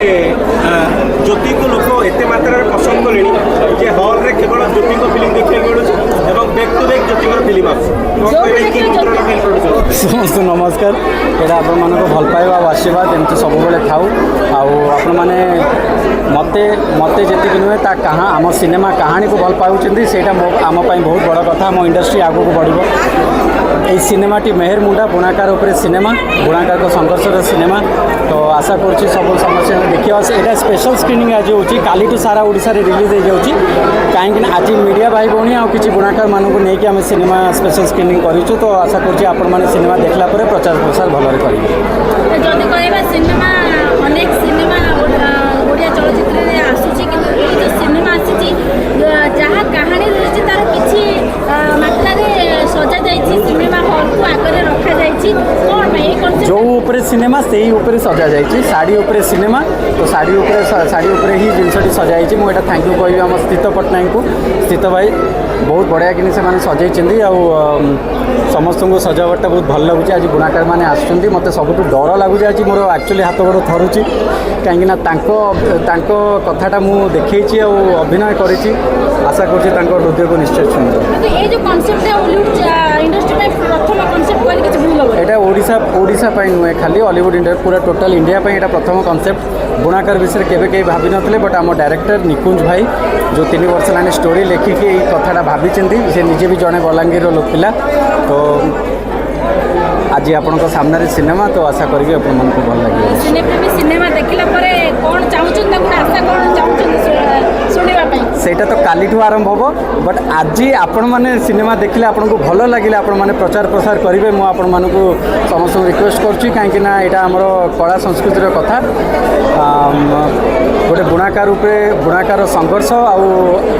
ज्योति को लोक एत मात्रा पसंद कले हल रे केवल ज्योति को फिल्म देखा मिलूँ back to back Jyoti film समस्त नमस्कार ये आपण मानक भल पाइबा आशीर्वाद एमती सब था आपण मैंने मते मते जी नुहे कहाँ आम सिनेमा कहानी को भल पाँच से आम बहुत बड़ कथा मो इंडस्ट्री आगू को बढ़ यही सिनेमाटी मेहर मुंडा बुणाकार उपरे सिनेमा बुणाकार को संघर्ष सिनेमा तो आशा कर सब समस्या देखा यहाँ स्पेशल स्क्रीनिंग आज होची काली टू सारा ओडिशा रे रिलीज हो जाऊँगी कहीं आज मीडिया भाई भौणी आ कि बुणाकार मानू नहीं कि आम सिनेमा स्पेशल स्क्रीनिंग करूँ तो आशा कर आपण मैंने सिनेमा देखला प्रचार प्रसार भलरे करेंगे सिनेमा अनेक सिनेमा ओडिया चलचित्र रे आसुची किंतु ए जो सिनेमा आसी जहाँ कहानी रही तार किछि मात्रा रे सजा जाइछि सिनेमा हॉल को आगे रखा जाइछि कोन भाई कॉन्सेप्ट जो ऊपर सिनेमा से ही ऊपर सजा जाइछि साड़ी ऊपर सिनेमा तो साड़ी ऊपर ही जिनसटी सजा जाइछि मो एटा थैंक यू कहबी हम स्थित पटनायक को स्थित भाई बहुत बढ़िया कि से माने सजाइछिंदी आ समस्त को सजावटा बहुत भल लगुच आज बुणाकार मैंने आसुँच मत सब डर लगुच आज मोर एक्चुअली हाथ गोड़ थरुची कहीं कथाटा मु देखी अभिनय करी आशा कर हृदय को निश्चय छुईंद ओडिशा नुहे खाली हॉलीवुड इंडिया पूरा टोटल इंडिया यहाँ प्रथम कॉन्सेप्ट बुणाकार विषय केवे कहीं भाभी नथिले बट आम डायरेक्टर निकुंज भाई जो 3 वर्ष लाने स्टोरी लेखिकी ये कथाटा भाभी से निजे भी जड़े बलांगीर लोक पिला तो आज आपण सामने सिनेमा तो आशा करी आपण मन को भल लगे सिनेमा देखला परे कोन चाहउछन ताकू आशा कोन चाहउछन सुनिबा पई सेटा तो काली ठू आरंभ होबो बट आज आपण माने सिनेमा देखले आपण को भल लागिले आपण माने प्रचार प्रसार करिवे मु आपण मान को समस्त रिक्वेस्ट करछि काहे ना एटा हमरो कला संस्कृति रो कथा गोटे बुणाकार उपरे बुणाकार संघर्ष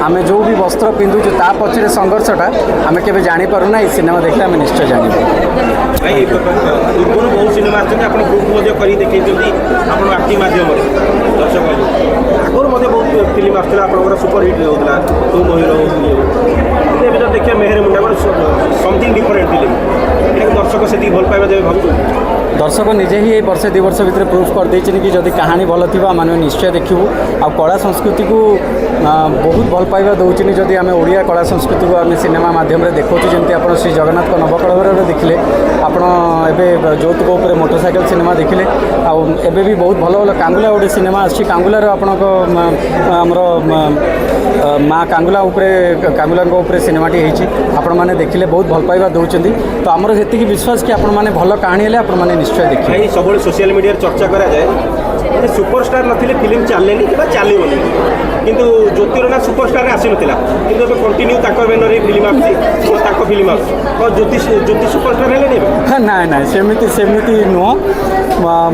आमे जो भी वस्त्र पिंधु ता पछरे संघर्षटा आमे केबे जानि पारुना ई सिनेमा देखले आमे निश्चय जानिबो पूर्व बहुत सिनेमा आसती देखते आप एक्टिंग मध्यम दर्शक आगुरी बहुत फिल्म आसला आप सुपर हिट होता तू महिर हो देखिए मेहर मुंडा समथिंग डिफरेंट फिल्म दर्शक से भल पाइबा देवे भाव दर्शक निजे ही वर्षे 2 वर्ष भितर प्रूफ कर देछिन कि जदि कहानी भल थी आम निश्चय देखू आ कला संस्कृति को बहुत भल पाइबा दौचनी जदि आम ओडिया कला संस्कृति को आम सिनेमा माध्यम देखो जमी आप श्री जगन्नाथ देखले देखिले आपड़ यौतुक उपर मोटरसाइकेल सिनेमा देखिले आबे भी बहुत भल भल कांगुला गोटे सिनेमा आसी कांगुलार आपणर माँ कांगुला कांगुला सिनेमाटी आपण मैंने देखिले बहुत भल पाइबा दौरान तो आमर जी विश्वास कि आपण मैंने भल कहानी है आपण मैंने निश्चय देखिए सब सोशल मीडिया चर्चा करा जाए सुपरस्टार नथिले फिल्म चलेनी कि चलनी किंतु ज्योतिर ना सुपरस्टार आसी नाला कि कंटिन्यू बैनर फिल्म आसी फिल्म ज्योति सुपरस्टार है ना ना सेमती नुह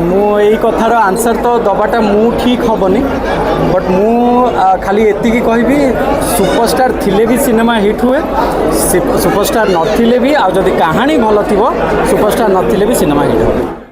मु कथार आंसर तो दबाटा मु ठीक हेनी बट मु खाली एतिकी कहबी सुपरस्टार थिले भी सिनेमा हिट हुए सुपरस्टार नथिले भी आ जदि कहानी भल थी सुपरस्टार नथिले भी सिनेमा हिट हुए।